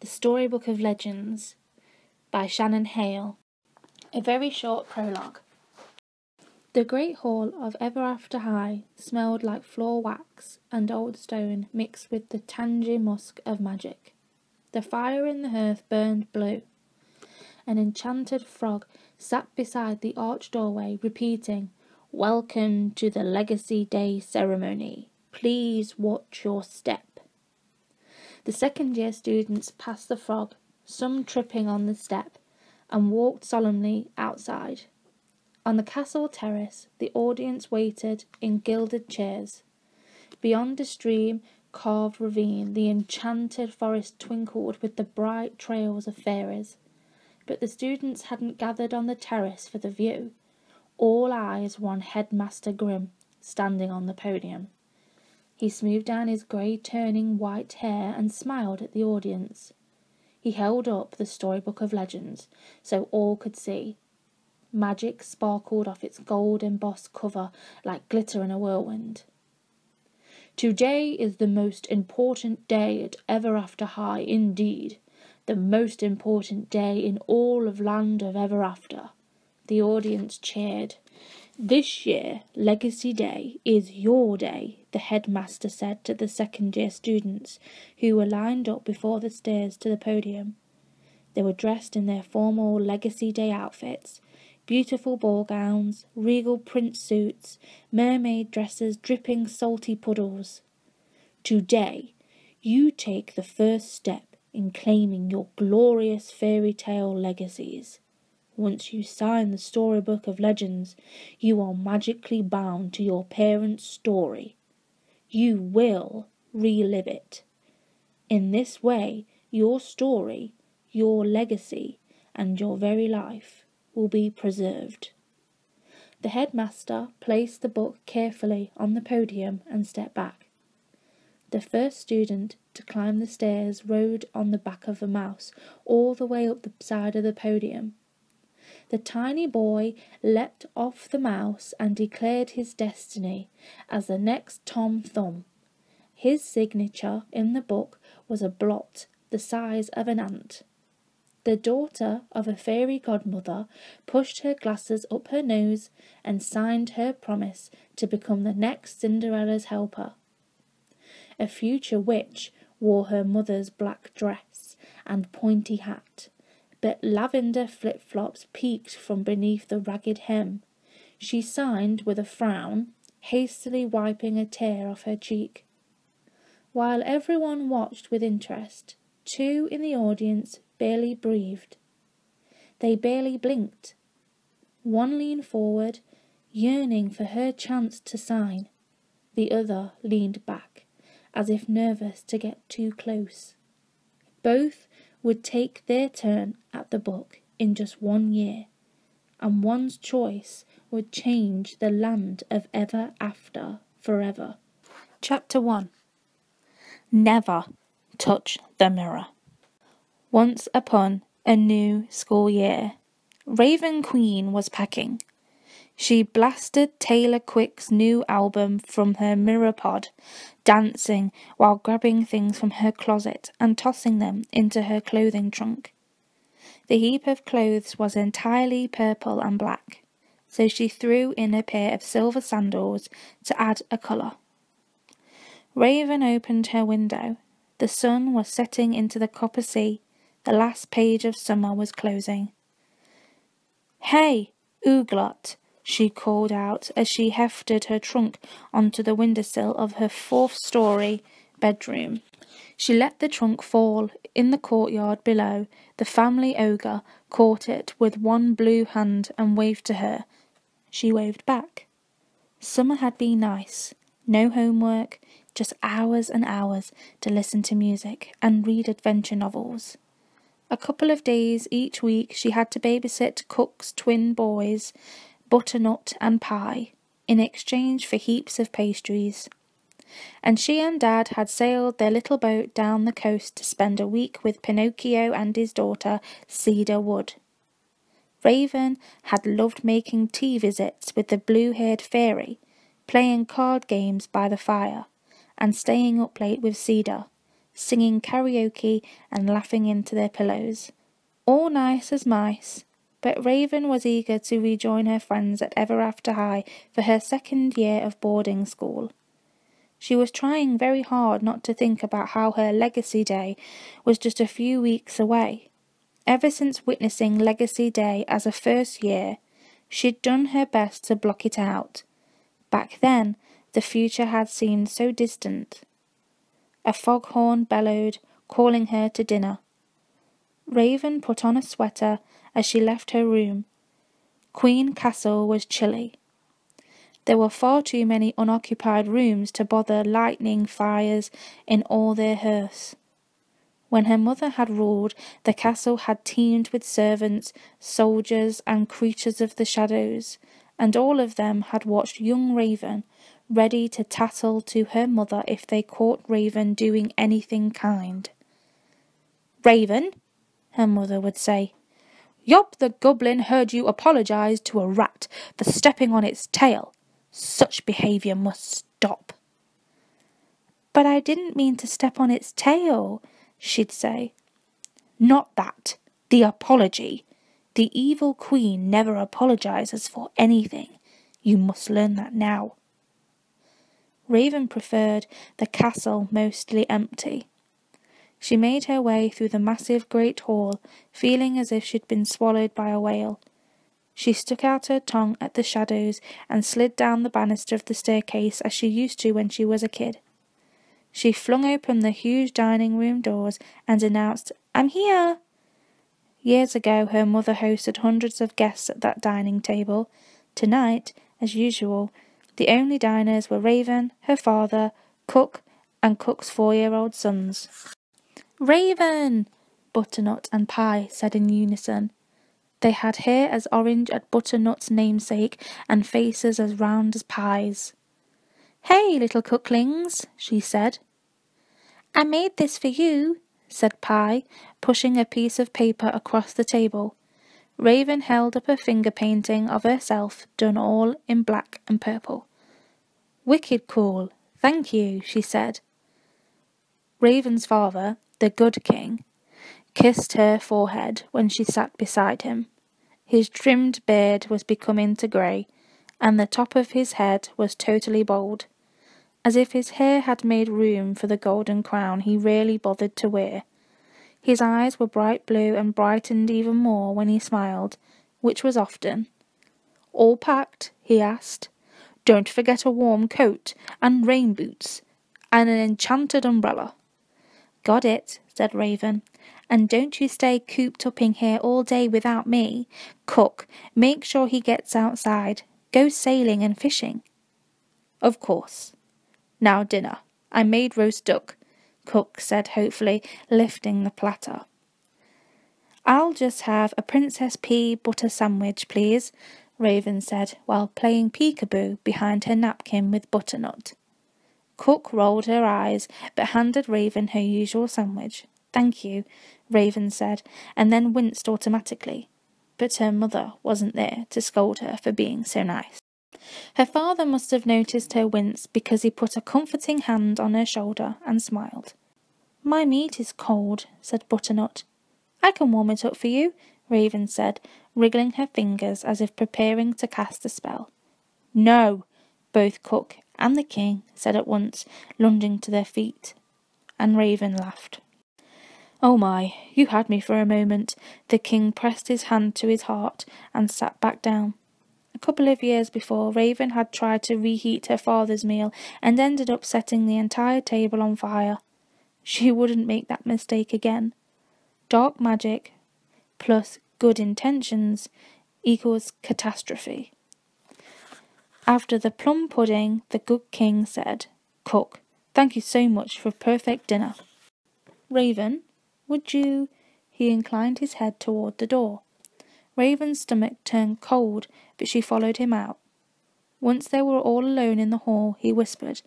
The Storybook of Legends by Shannon Hale. A very short prologue. The great hall of Ever After High smelled like floor wax and old stone mixed with the tangy musk of magic. The fire in the hearth burned blue. An enchanted frog sat beside the arched doorway, repeating, "Welcome to the Legacy Day ceremony. Please watch your step." The second-year students passed the frog, some tripping on the step, and walked solemnly outside. On the castle terrace, the audience waited in gilded chairs. Beyond a stream-carved ravine, the enchanted forest twinkled with the bright trails of fairies. But the students hadn't gathered on the terrace for the view. All eyes were on Headmaster Grim, standing on the podium. He smoothed down his grey turning white hair and smiled at the audience. He held up the Storybook of Legends so all could see. Magic sparkled off its gold embossed cover like glitter in a whirlwind. "Today is the most important day at Ever After High indeed. The most important day in all of Land of Ever After." The audience cheered. "This year, Legacy Day, is your day," the headmaster said to the second-year students who were lined up before the stairs to the podium. They were dressed in their formal Legacy Day outfits, beautiful ball gowns, regal print suits, mermaid dresses dripping salty puddles. "Today, you take the first step in claiming your glorious fairy tale legacies. Once you sign the Storybook of Legends, you are magically bound to your parents' story. You will relive it. In this way, your story, your legacy, and your very life will be preserved." The headmaster placed the book carefully on the podium and stepped back. The first student to climb the stairs rode on the back of a mouse all the way up the side of the podium. The tiny boy leapt off the mouse and declared his destiny as the next Tom Thumb. His signature in the book was a blot the size of an ant. The daughter of a fairy godmother pushed her glasses up her nose and signed her promise to become the next Cinderella's helper. A future witch wore her mother's black dress and pointy hat, but lavender flip-flops peeked from beneath the ragged hem. She signed with a frown, hastily wiping a tear off her cheek. While everyone watched with interest, two in the audience barely breathed. They barely blinked. One leaned forward, yearning for her chance to sign. The other leaned back, as if nervous to get too close. Both would take their turn at the book in just 1 year, and one's choice would change the Land of Ever After forever. Chapter 1. Never touch the mirror. Once upon a new school year, Raven Queen was packing. She blasted Taylor Quick's new album from her mirror pod, dancing while grabbing things from her closet and tossing them into her clothing trunk. The heap of clothes was entirely purple and black, so she threw in a pair of silver sandals to add a colour. Raven opened her window. The sun was setting into the copper sea. The last page of summer was closing. "Hey, Ooglot," she called out as she hefted her trunk onto the windowsill of her fourth-story bedroom. She let the trunk fall in the courtyard below. The family ogre caught it with one blue hand and waved to her. She waved back. Summer had been nice. No homework, just hours and hours to listen to music and read adventure novels. A couple of days each week she had to babysit Cook's twin boys, Butternut and Pie, in exchange for heaps of pastries. And she and Dad had sailed their little boat down the coast to spend a week with Pinocchio and his daughter, Cedar Wood. Raven had loved making tea visits with the blue-haired fairy, playing card games by the fire, and staying up late with Cedar, singing karaoke and laughing into their pillows. All nice as mice, but Raven was eager to rejoin her friends at Ever After High for her second year of boarding school. She was trying very hard not to think about how her Legacy Day was just a few weeks away. Ever since witnessing Legacy Day as a first year, she'd done her best to block it out. Back then, the future had seemed so distant. A foghorn bellowed, calling her to dinner. Raven put on a sweater as she left her room. Queen Castle was chilly. There were far too many unoccupied rooms to bother lighting fires in all their hearths. When her mother had ruled, the castle had teemed with servants, soldiers, and creatures of the shadows, and all of them had watched young Raven, ready to tattle to her mother if they caught Raven doing anything kind. "Raven," her mother would say, "Yop the goblin heard you apologise to a rat for stepping on its tail. Such behaviour must stop." "But I didn't mean to step on its tail," she'd say. "Not that. The apology. The evil queen never apologises for anything. You must learn that now." Raven preferred the castle mostly empty. She made her way through the massive great hall, feeling as if she'd been swallowed by a whale. She stuck out her tongue at the shadows and slid down the banister of the staircase as she used to when she was a kid. She flung open the huge dining room doors and announced, "I'm here!" Years ago her mother hosted hundreds of guests at that dining table. Tonight, as usual, the only diners were Raven, her father, Cook, and Cook's 4-year-old sons. "Raven!" Butternut and Pie said in unison. They had hair as orange as Butternut's namesake and faces as round as Pie's. "Hey, little cooklings," she said. "I made this for you," said Pie, pushing a piece of paper across the table. Raven held up a finger painting of herself, done all in black and purple. "Wicked cool, thank you," she said. Raven's father, the Good King, kissed her forehead when she sat beside him. His trimmed beard was becoming to grey, and the top of his head was totally bald, as if his hair had made room for the golden crown he rarely bothered to wear. His eyes were bright blue and brightened even more when he smiled, which was often. "All packed?" he asked. "Don't forget a warm coat, and rain boots, and an enchanted umbrella." "Got it," said Raven. "And don't you stay cooped up in here all day without me. Cook, make sure he gets outside. Go sailing and fishing." "Of course. Now dinner. I made roast duck," Cook said hopefully, lifting the platter. "I'll just have a Princess Pea butter sandwich, please," Raven said, while playing peekaboo behind her napkin with Butternut. Cook rolled her eyes, but handed Raven her usual sandwich. "Thank you," Raven said, and then winced automatically. But her mother wasn't there to scold her for being so nice. Her father must have noticed her wince because he put a comforting hand on her shoulder and smiled. "My meat is cold," said Butternut. "I can warm it up for you," Raven said, wriggling her fingers as if preparing to cast a spell. "No," both Cook and the King said at once, lunging to their feet. And Raven laughed. "Oh my, you had me for a moment." The King pressed his hand to his heart and sat back down. A couple of years before, Raven had tried to reheat her father's meal and ended up setting the entire table on fire. She wouldn't make that mistake again. Dark magic plus good intentions equals catastrophe. After the plum pudding, the Good King said, "Cook, thank you so much for a perfect dinner." "Raven, would you—" He inclined his head toward the door. Raven's stomach turned cold, but she followed him out. Once they were all alone in the hall, he whispered,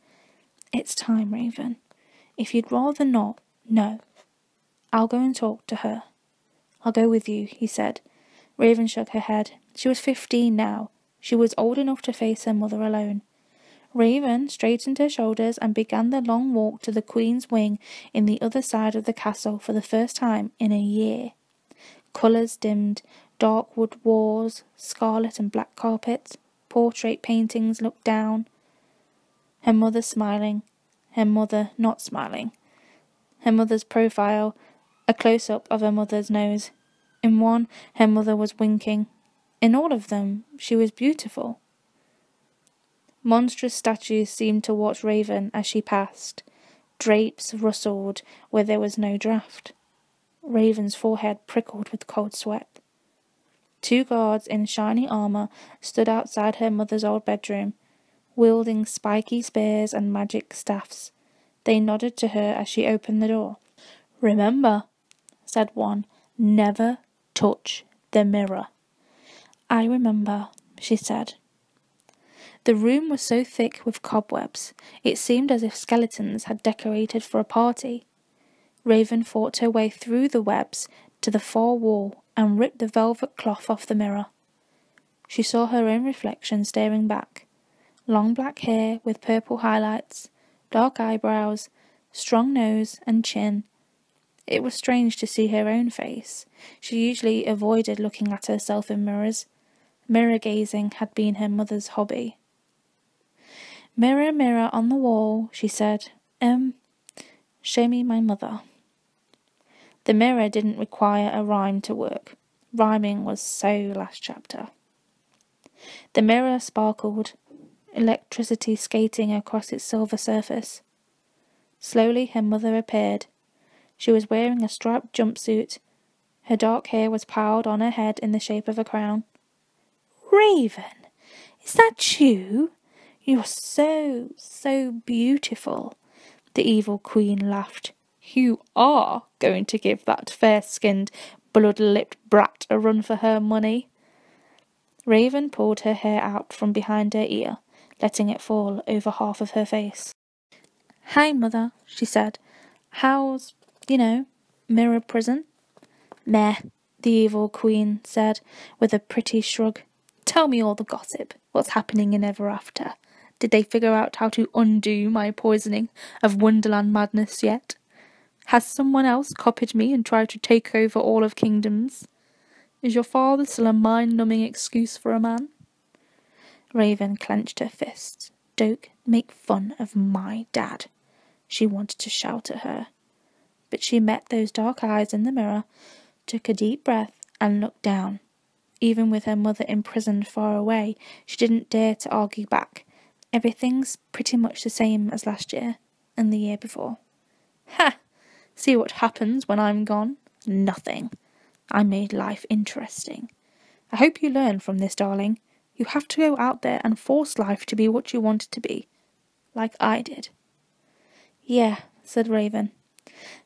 "It's time, Raven. If you'd rather not, no. I'll go and talk to her." "I'll go with you," he said. Raven shook her head. She was 15 now. She was old enough to face her mother alone. Raven straightened her shoulders and began the long walk to the Queen's wing in the other side of the castle for the first time in a year. Colours dimmed, dark wood walls, scarlet and black carpets, portrait paintings looked down. Her mother smiling, her mother not smiling. Her mother's profile, a close-up of her mother's nose. In one, her mother was winking. In all of them, she was beautiful. Monstrous statues seemed to watch Raven as she passed. Drapes rustled where there was no draught. Raven's forehead prickled with cold sweat. 2 guards in shiny armour stood outside her mother's old bedroom, wielding spiky spears and magic staffs. They nodded to her as she opened the door. "Remember," said one, "never touch the mirror." "I remember," she said. The room was so thick with cobwebs, it seemed as if skeletons had decorated for a party. Raven fought her way through the webs to the far wall and ripped the velvet cloth off the mirror. She saw her own reflection staring back. Long black hair with purple highlights, dark eyebrows, strong nose and chin. It was strange to see her own face. She usually avoided looking at herself in mirrors. Mirror gazing had been her mother's hobby. "Mirror, mirror on the wall," she said, show me my mother." The mirror didn't require a rhyme to work. Rhyming was so last chapter. The mirror sparkled, electricity skating across its silver surface. Slowly her mother appeared. She was wearing a striped jumpsuit. Her dark hair was piled on her head in the shape of a crown. "Raven, is that you? You're so beautiful." The evil queen laughed. "You are going to give that fair-skinned, blood-lipped brat a run for her money." Raven pulled her hair out from behind her ear, letting it fall over half of her face. "Hi, Mother," she said. "How's, mirror prison?" "Meh," the evil queen said, with a pretty shrug. "Tell me all the gossip. What's happening in Ever After? Did they figure out how to undo my poisoning of Wonderland Madness yet? Has someone else copied me and tried to take over all of Kingdoms? Is your father still a mind-numbing excuse for a man?" Raven clenched her fists. "Don't make fun of my dad," she wanted to shout at her. But she met those dark eyes in the mirror, took a deep breath, and looked down. Even with her mother imprisoned far away, she didn't dare to argue back. Everything's pretty much the same as last year and the year before. "Ha! See what happens when I'm gone? Nothing. I made life interesting. I hope you learn from this, darling. You have to go out there and force life to be what you want it to be, like I did." "Yeah," said Raven.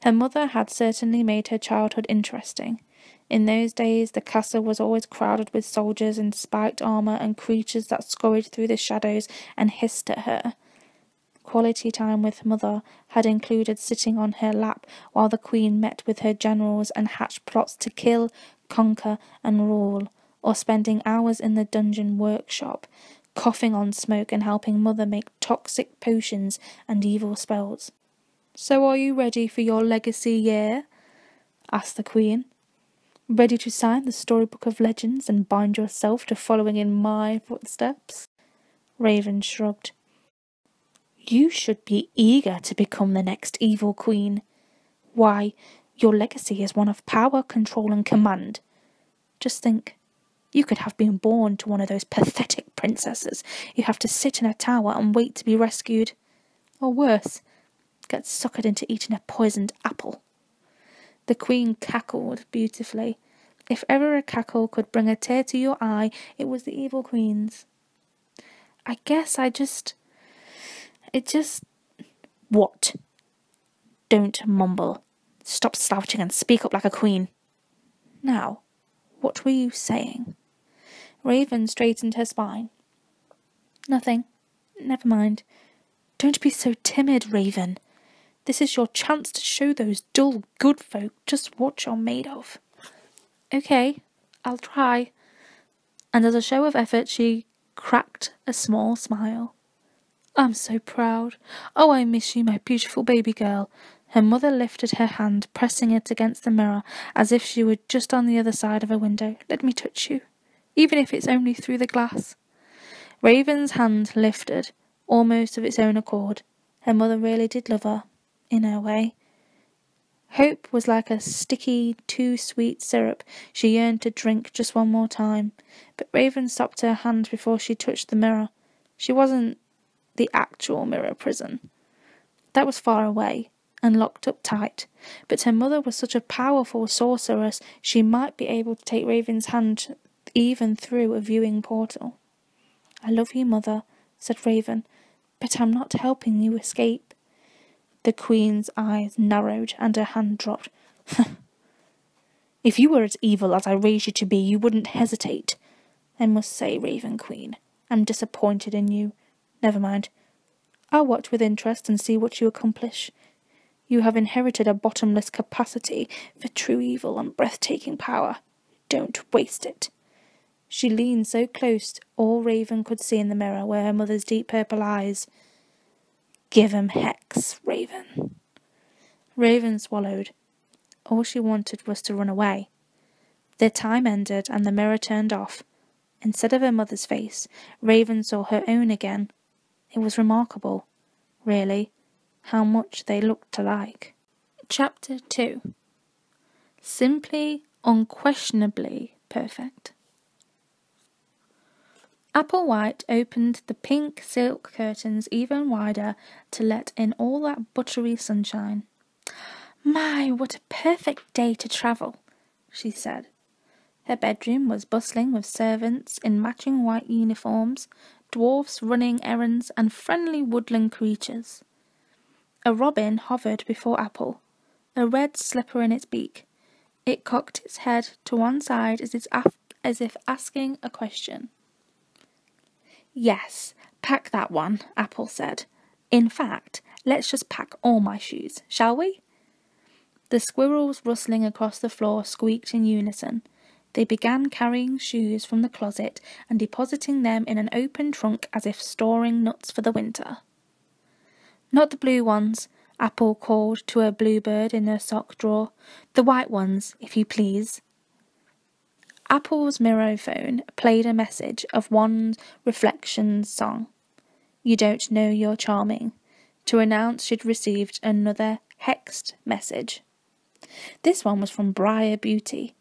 Her mother had certainly made her childhood interesting. In those days, the castle was always crowded with soldiers in spiked armour and creatures that scurried through the shadows and hissed at her. Quality time with Mother had included sitting on her lap while the Queen met with her generals and hatched plots to kill, conquer and rule, or spending hours in the dungeon workshop, coughing on smoke and helping Mother make toxic potions and evil spells. "So are you ready for your legacy year?" asked the Queen. "Ready to sign the Storybook of Legends and bind yourself to following in my footsteps?" Raven shrugged. "You should be eager to become the next evil queen. Why, your legacy is one of power, control and command. Just think, you could have been born to one of those pathetic princesses who have to sit in a tower and wait to be rescued. Or worse, get suckered into eating a poisoned apple." The Queen cackled beautifully. If ever a cackle could bring a tear to your eye, it was the evil Queen's. "I guess What? Don't mumble. Stop slouching and speak up like a queen." "Now, what were you saying?" Raven straightened her spine. "Nothing. Never mind. Don't be so timid, Raven. This is your chance to show those dull good folk just what you're made of." "Okay, I'll try." And as a show of effort, she cracked a small smile. I'm so proud. Oh, I miss you, my beautiful baby girl. Her mother lifted her hand, pressing it against the mirror, as if she were just on the other side of a window. Let me touch you, even if it's only through the glass. Raven's hand lifted, almost of its own accord. Her mother really did love her, in her way. Hope was like a sticky, too sweet syrup she yearned to drink just one more time, but Raven stopped her hand before she touched the mirror. She wasn't the actual mirror prison. That was far away and locked up tight, but her mother was such a powerful sorceress she might be able to take Raven's hand even through a viewing portal. I love you, Mother, said Raven, but I'm not helping you escape. The Queen's eyes narrowed and her hand dropped. If you were as evil as I raised you to be, you wouldn't hesitate. I must say, Raven Queen, I'm disappointed in you. Never mind. I'll watch with interest and see what you accomplish. You have inherited a bottomless capacity for true evil and breathtaking power. Don't waste it. She leaned so close all Raven could see in the mirror were her mother's deep purple eyes. Give 'em hex, Raven. Raven swallowed. All she wanted was to run away. Their time ended and the mirror turned off. Instead of her mother's face, Raven saw her own again. It was remarkable, really, how much they looked alike. Chapter 2. Simply, unquestionably perfect. Applewhite opened the pink silk curtains even wider to let in all that buttery sunshine. My, what a perfect day to travel, she said. Her bedroom was bustling with servants in matching white uniforms, dwarfs running errands, and friendly woodland creatures. A robin hovered before Apple, a red slipper in its beak. It cocked its head to one side as if asking a question. Yes, pack that one, Apple said. In fact, let's just pack all my shoes, shall we? The squirrels rustling across the floor squeaked in unison. They began carrying shoes from the closet and depositing them in an open trunk as if storing nuts for the winter. Not the blue ones, Apple called to a bluebird in her sock drawer. The white ones, if you please. Apple's mirrophone played a message of One Reflection's song, You Don't Know You're Charming, to announce she'd received another hexed message. This one was from Briar Beauty.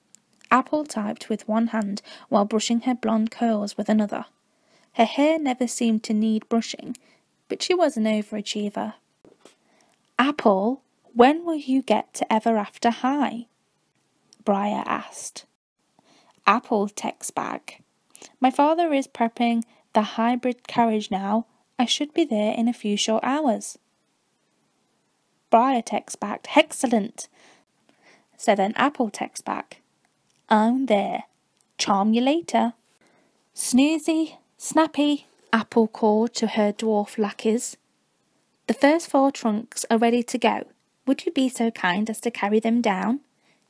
Apple typed with one hand while brushing her blonde curls with another. Her hair never seemed to need brushing, but she was an overachiever. Apple, when will you get to Ever After High? Briar asked. Apple texts back. My father is prepping the hybrid carriage now. I should be there in a few short hours. Briar texts back. Excellent. So then Apple texts back. I'm there. Charm you later. Snoozy, snappy, Apple called to her dwarf lackeys. The first 4 trunks are ready to go. Would you be so kind as to carry them down?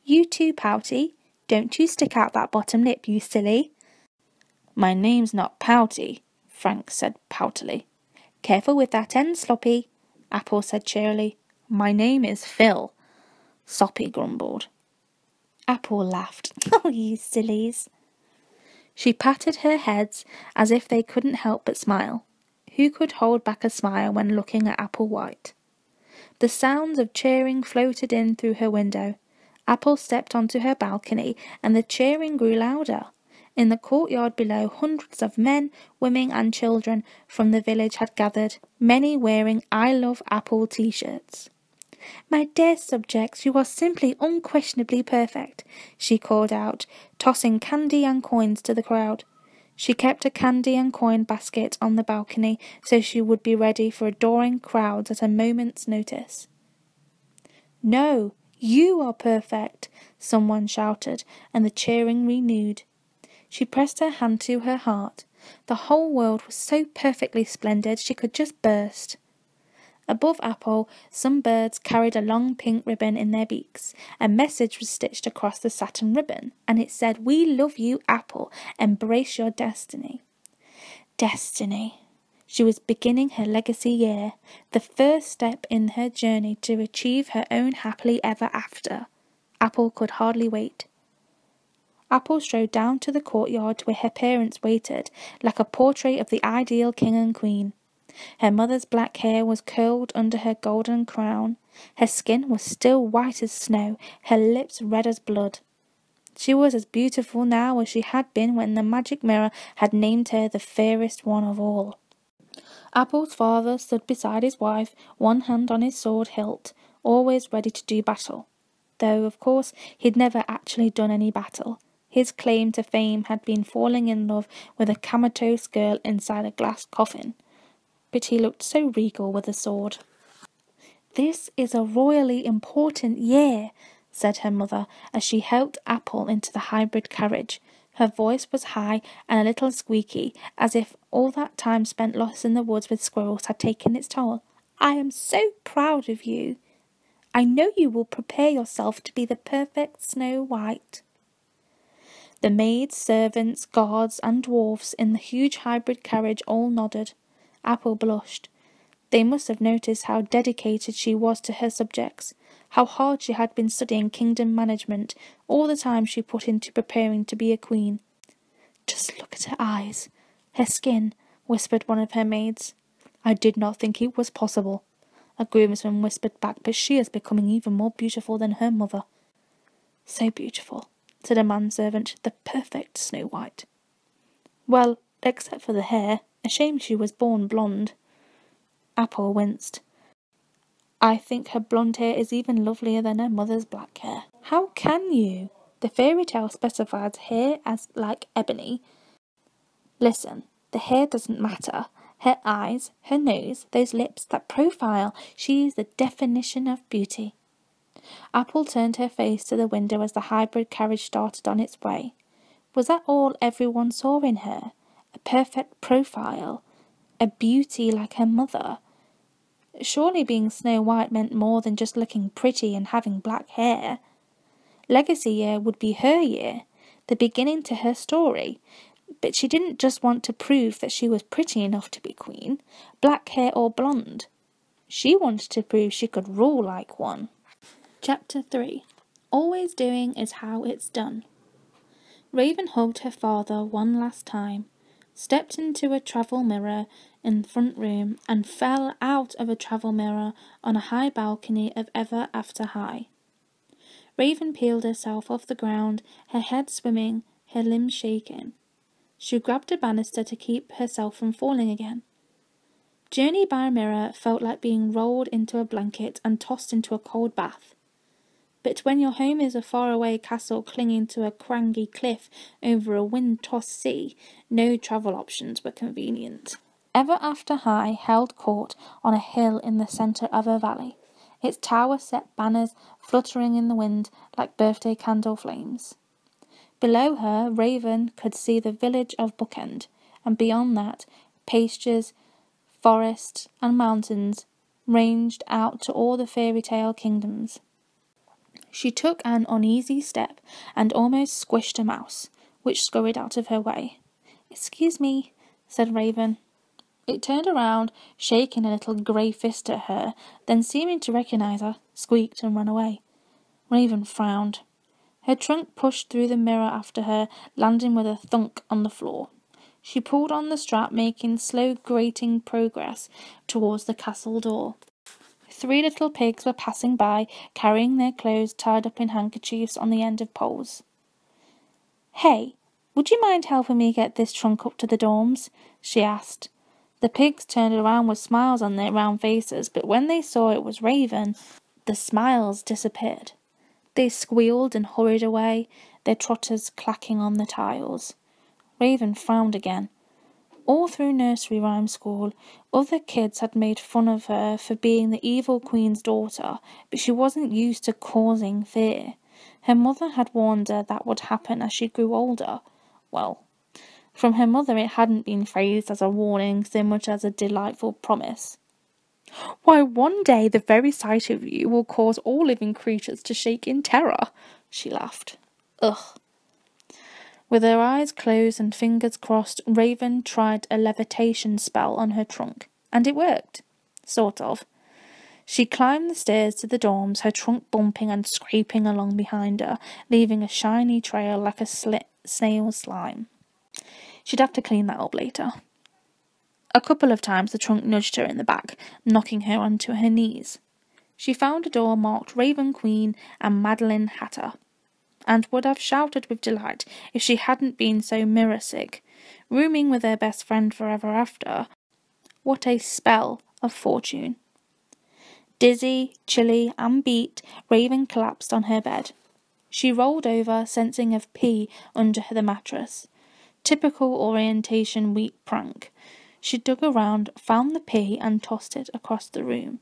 You too, Pouty. Don't you stick out that bottom lip, you silly. My name's not Pouty, Frank said poutily. Careful with that end, Sloppy, Apple said cheerily. My name is Phil, Soppy grumbled. Apple laughed. Oh, you sillies. She patted her heads as if they couldn't help but smile. Who could hold back a smile when looking at Applewhite? The sounds of cheering floated in through her window. Apple stepped onto her balcony, and the cheering grew louder. In the courtyard below, hundreds of men, women, and children from the village had gathered, many wearing I Love Apple t-shirts. My dear subjects, you are simply unquestionably perfect, she called out, tossing candy and coins to the crowd. She kept a candy and coin basket on the balcony so she would be ready for adoring crowds at a moment's notice. No, you are perfect, someone shouted, and the cheering renewed. She pressed her hand to her heart. The whole world was so perfectly splendid she could just burst. Above Apple, some birds carried a long pink ribbon in their beaks. A message was stitched across the satin ribbon, and it said, We love you, Apple. Embrace your destiny. Destiny. She was beginning her legacy year, the first step in her journey to achieve her own happily ever after. Apple could hardly wait. Apple strode down to the courtyard where her parents waited, like a portrait of the ideal king and queen. Her mother's black hair was curled under her golden crown. Her skin was still white as snow, her lips red as blood. She was as beautiful now as she had been when the magic mirror had named her the fairest one of all. Apple's father stood beside his wife, one hand on his sword hilt, always ready to do battle. Though, of course, he'd never actually done any battle. His claim to fame had been falling in love with a comatose girl inside a glass coffin. But he looked so regal with a sword. "This is a royally important year," said her mother as she helped Apple into the hybrid carriage. Her voice was high and a little squeaky, as if all that time spent lost in the woods with squirrels had taken its toll. "I am so proud of you. I know you will prepare yourself to be the perfect Snow White." The maids, servants, guards, and dwarfs in the huge hybrid carriage all nodded. Apple blushed. They must have noticed how dedicated she was to her subjects, how hard she had been studying kingdom management, all the time she put into preparing to be a queen. "Just look at her eyes, her skin," whispered one of her maids. "I did not think it was possible," a groomsman whispered back, "but she is becoming even more beautiful than her mother." "So beautiful," said a manservant, "the perfect Snow White." "Well, except for the hair. A shame she was born blonde." Apple winced. "I think her blonde hair is even lovelier than her mother's black hair." "How can you? The fairy tale specifies hair as like ebony." "Listen, the hair doesn't matter. Her eyes, her nose, those lips, that profile. She is the definition of beauty." Apple turned her face to the window as the hybrid carriage started on its way. Was that all everyone saw in her? A perfect profile? A beauty like her mother? Surely being Snow White meant more than just looking pretty and having black hair. Legacy year would be her year, the beginning to her story. But she didn't just want to prove that she was pretty enough to be queen, black hair or blonde. She wanted to prove she could rule like one. Chapter 3. Always doing is how it's done. Raven hugged her father one last time, stepped into a travel mirror in the front room, and fell out of a travel mirror on a high balcony of Ever After High. Raven peeled herself off the ground, her head swimming, her limbs shaking. She grabbed a banister to keep herself from falling again. Journey by a mirror felt like being rolled into a blanket and tossed into a cold bath. But when your home is a faraway castle clinging to a craggy cliff over a wind-tossed sea, no travel options were convenient. Ever After High held court on a hill in the centre of a valley, its tower set banners fluttering in the wind like birthday candle flames. Below her, Raven could see the village of Bookend, and beyond that, pastures, forests, and mountains ranged out to all the fairy tale kingdoms. She took an uneasy step and almost squished a mouse, which scurried out of her way. "Excuse me," said Raven. It turned around, shaking a little grey fist at her, then seeming to recognise her, squeaked and ran away. Raven frowned. Her trunk pushed through the mirror after her, landing with a thunk on the floor. She pulled on the strap, making slow, grating progress towards the castle door. 3 little pigs were passing by, carrying their clothes tied up in handkerchiefs on the end of poles. "Hey, would you mind helping me get this trunk up to the dorms?" she asked. The pigs turned around with smiles on their round faces, but when they saw it was Raven, the smiles disappeared. They squealed and hurried away, their trotters clacking on the tiles. Raven frowned again. All through nursery rhyme school, other kids had made fun of her for being the evil queen's daughter, but she wasn't used to causing fear. Her mother had warned her that would happen as she grew older. Well, from her mother it hadn't been phrased as a warning so much as a delightful promise. "Why, one day the very sight of you will cause all living creatures to shake in terror," she laughed. "Ugh." With her eyes closed and fingers crossed, Raven tried a levitation spell on her trunk, and it worked. Sort of. She climbed the stairs to the dorms, her trunk bumping and scraping along behind her, leaving a shiny trail like a snail slime. She'd have to clean that up later. A couple of times the trunk nudged her in the back, knocking her onto her knees. She found a door marked Raven Queen and Madeline Hatter, and would have shouted with delight if she hadn't been so mirror-sick. Rooming with her best friend forever after, what a spell of fortune. Dizzy, chilly, and beat, Raven collapsed on her bed. She rolled over, sensing of pee under the mattress. Typical orientation week prank. She dug around, found the pee, and tossed it across the room.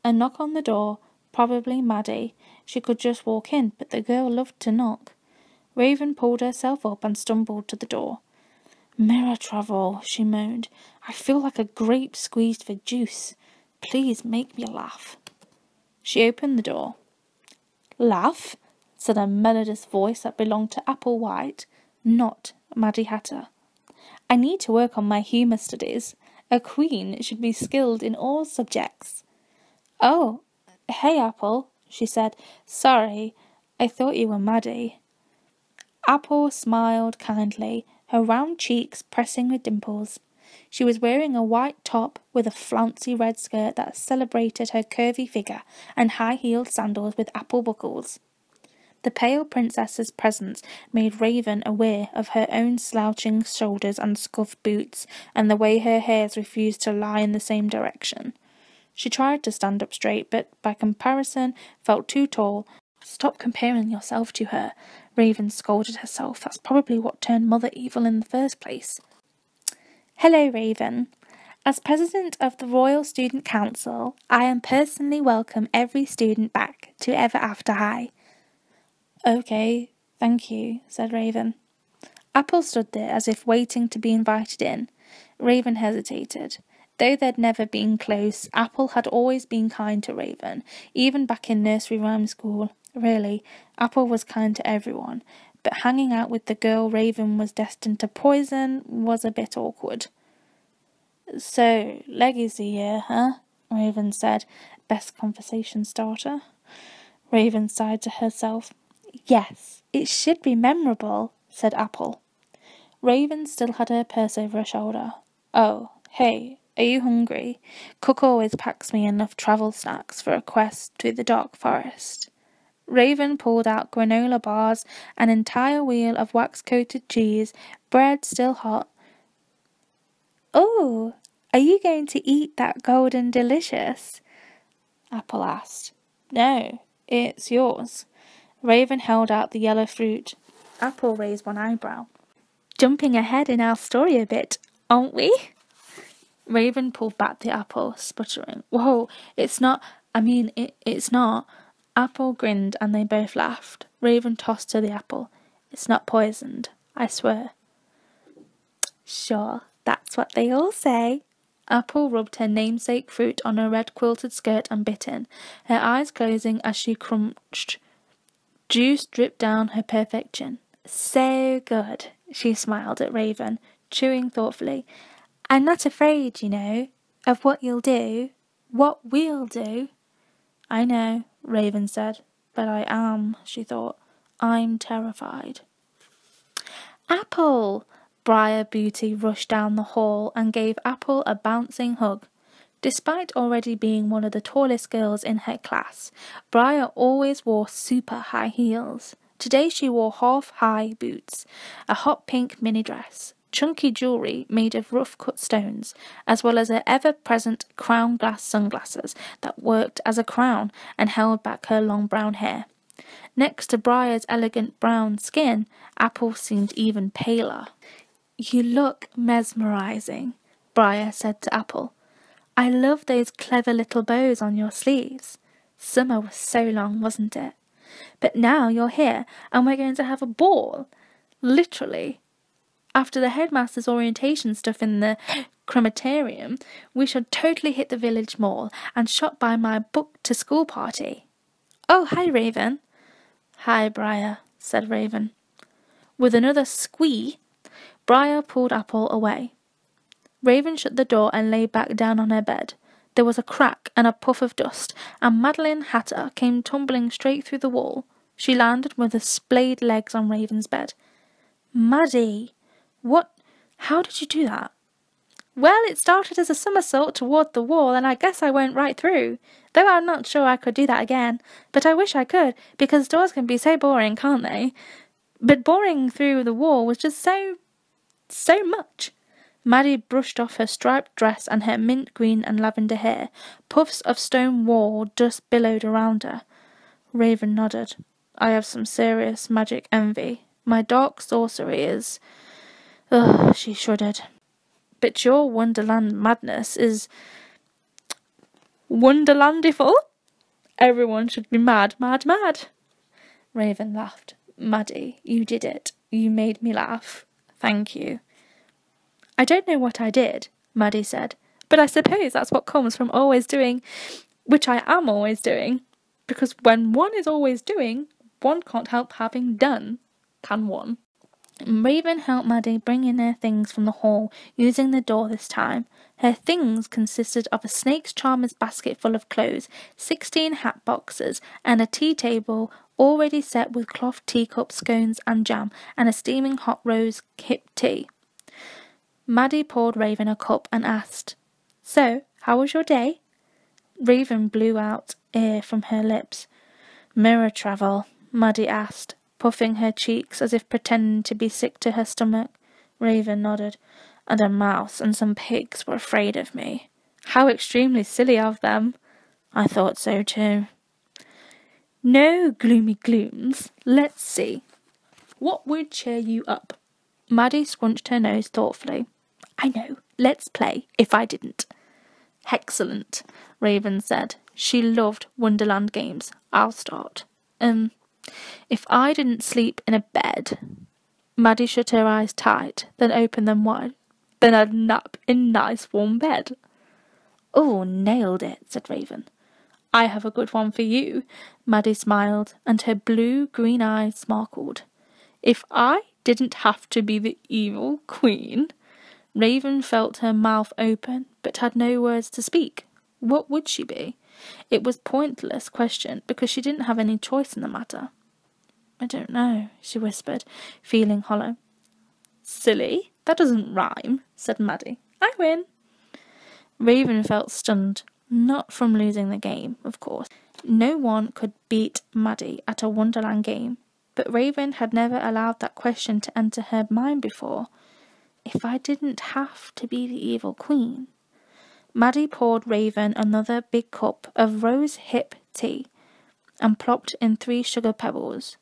A knock on the door, probably Maddie. She could just walk in, but the girl loved to knock. Raven pulled herself up and stumbled to the door. "Mirror travel," she moaned. "I feel like a grape squeezed for juice. Please make me laugh." She opened the door. "Laugh?" said a melodious voice that belonged to Applewhite, not Maddie Hatter. "I need to work on my humour studies. A queen should be skilled in all subjects." "Oh, hey, Apple," she said. "Sorry, I thought you were Maddie." Apple smiled kindly, her round cheeks pressing with dimples. She was wearing a white top with a flouncy red skirt that celebrated her curvy figure and high-heeled sandals with apple buckles. The pale princess's presence made Raven aware of her own slouching shoulders and scuffed boots, and the way her hairs refused to lie in the same direction. She tried to stand up straight, but by comparison felt too tall. "Stop comparing yourself to her," Raven scolded herself. "That's probably what turned Mother evil in the first place." "Hello, Raven. As president of the Royal Student Council, I am personally welcome every student back to Ever After High." "Okay, thank you," said Raven. Apple stood there as if waiting to be invited in. Raven hesitated. Though they'd never been close, Apple had always been kind to Raven, even back in nursery rhyme school. Really, Apple was kind to everyone, but hanging out with the girl Raven was destined to poison was a bit awkward. "So, legacy year, huh?" Raven said. Best conversation starter. Raven sighed to herself. "Yes, it should be memorable," said Apple. Raven still had her purse over her shoulder. "Oh, hey, are you hungry? Cook always packs me enough travel snacks for a quest through the dark forest." Raven pulled out granola bars, an entire wheel of wax-coated cheese, bread still hot. "Oh, are you going to eat that golden delicious?" Apple asked. "No, it's yours." Raven held out the yellow fruit. Apple raised one eyebrow. "Jumping ahead in our story a bit, aren't we?" Raven pulled back the apple, sputtering. "Whoa, it's not, it's not." Apple grinned and they both laughed. Raven tossed her the apple. "It's not poisoned, I swear." "Sure, that's what they all say." Apple rubbed her namesake fruit on her red quilted skirt and bit in, her eyes closing as she crunched. Juice dripped down her perfect chin. "So good," she smiled at Raven, chewing thoughtfully. "I'm not afraid, you know, of what you'll do. What we'll do." "I know," Raven said, "but I am," she thought. "I'm terrified." "Apple!" Briar Beauty rushed down the hall and gave Apple a bouncing hug. Despite already being one of the tallest girls in her class, Briar always wore super high heels. Today she wore half-high boots, a hot pink mini dress, chunky jewellery made of rough-cut stones, as well as her ever-present crown glass sunglasses that worked as a crown and held back her long brown hair. Next to Briar's elegant brown skin, Apple seemed even paler. "You look mesmerising," Briar said to Apple. "I love those clever little bows on your sleeves. Summer was so long, wasn't it? But now you're here and we're going to have a ball. Literally. After the headmaster's orientation stuff in the crematorium, we should totally hit the village mall and shop by my book-to-school party." "Oh, hi, Raven." "Hi, Briar," said Raven. With another squee, Briar pulled Apple away. Raven shut the door and lay back down on her bed. There was a crack and a puff of dust, and Madeline Hatter came tumbling straight through the wall. She landed with her splayed legs on Raven's bed. "Maddie, what? How did you do that?" "Well, it started as a somersault toward the wall, and I guess I went right through. Though I'm not sure I could do that again. But I wish I could, because doors can be so boring, can't they? But boring through the wall was just so much." Maddie brushed off her striped dress and her mint green and lavender hair. Puffs of stone wall dust billowed around her. Raven nodded. "I have some serious magic envy. My dark sorcery is..." Ugh, she shuddered. "But your Wonderland madness is... Wonderlandiful? Everyone should be mad, mad, mad." Raven laughed. "Maddie, you did it. You made me laugh. Thank you." "I don't know what I did," Maddie said, "but I suppose that's what comes from always doing, which I am always doing. Because when one is always doing, one can't help having done, can one?" Raven helped Maddie bring in her things from the hall, using the door this time. Her things consisted of a snake's charmer's basket full of clothes, 16 hat boxes, and a tea table already set with cloth teacups, scones, and jam, and a steaming hot rose hip tea. Maddie poured Raven a cup and asked, "So, how was your day?" Raven blew out air from her lips. "Mirror travel?" Maddie asked, puffing her cheeks as if pretending to be sick to her stomach. Raven nodded. "And a mouse and some pigs were afraid of me. How extremely silly of them." "I thought so too." "No gloomy glooms. Let's see. What would cheer you up?" Maddie scrunched her nose thoughtfully. "I know. Let's play, if I didn't." "Excellent," Raven said. She loved Wonderland games. "I'll start. If I didn't sleep in a bed..." Maddie shut her eyes tight, then opened them wide. "Then I'd nap in nice warm bed." "Oh, nailed it," said Raven. "I have a good one for you." Maddie smiled, and her blue-green eyes sparkled. "If I didn't have to be the evil queen..." Raven felt her mouth open, but had no words to speak. What would she be? It was a pointless question, because she didn't have any choice in the matter. "I don't know," she whispered, feeling hollow. "Silly, that doesn't rhyme," said Maddie. "I win." Raven felt stunned, not from losing the game, of course. No one could beat Maddie at a Wonderland game, but Raven had never allowed that question to enter her mind before. If I didn't have to be the evil queen... Maddie poured Raven another big cup of rose hip tea and plopped in 3 sugar pebbles.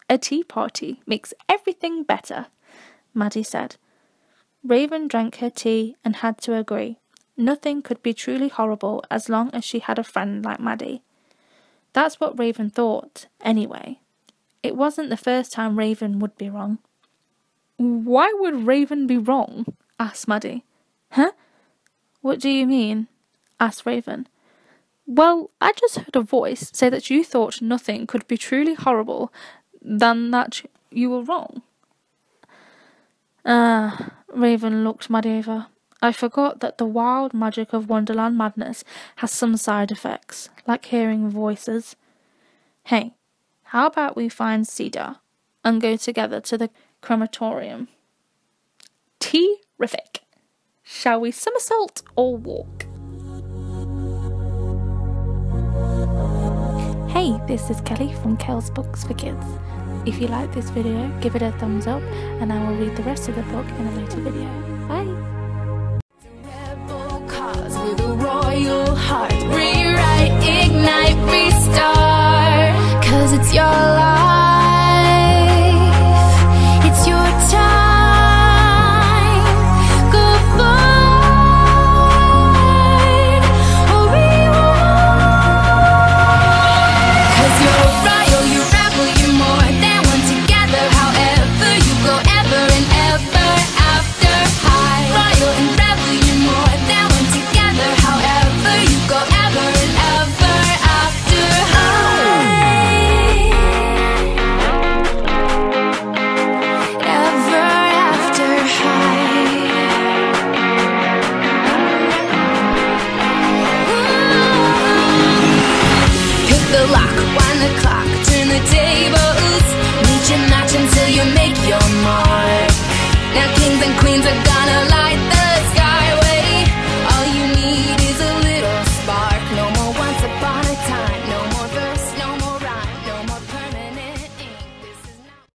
"A tea party makes everything better," Maddie said. Raven drank her tea and had to agree. Nothing could be truly horrible as long as she had a friend like Maddie. That's what Raven thought, anyway. It wasn't the first time Raven would be wrong. "Why would Raven be wrong?" asked Maddie. "Huh? What do you mean?" asked Raven. "Well, I just heard a voice say that you thought nothing could be truly horrible than that you were wrong." Raven looked Maddie over. "I forgot that the wild magic of Wonderland madness has some side effects, like hearing voices. Hey, how about we find Cedar and go together to the crematorium?" "Terrific. Shall we somersault or walk?" Hey, this is Kelly from Kells Books for Kids. If you like this video, give it a thumbs up and I will read the rest of the book in a later video. Bye! Rebel cause with a royal heart. Rewrite, ignite, restart. Cause it's your life. It's your time. However day.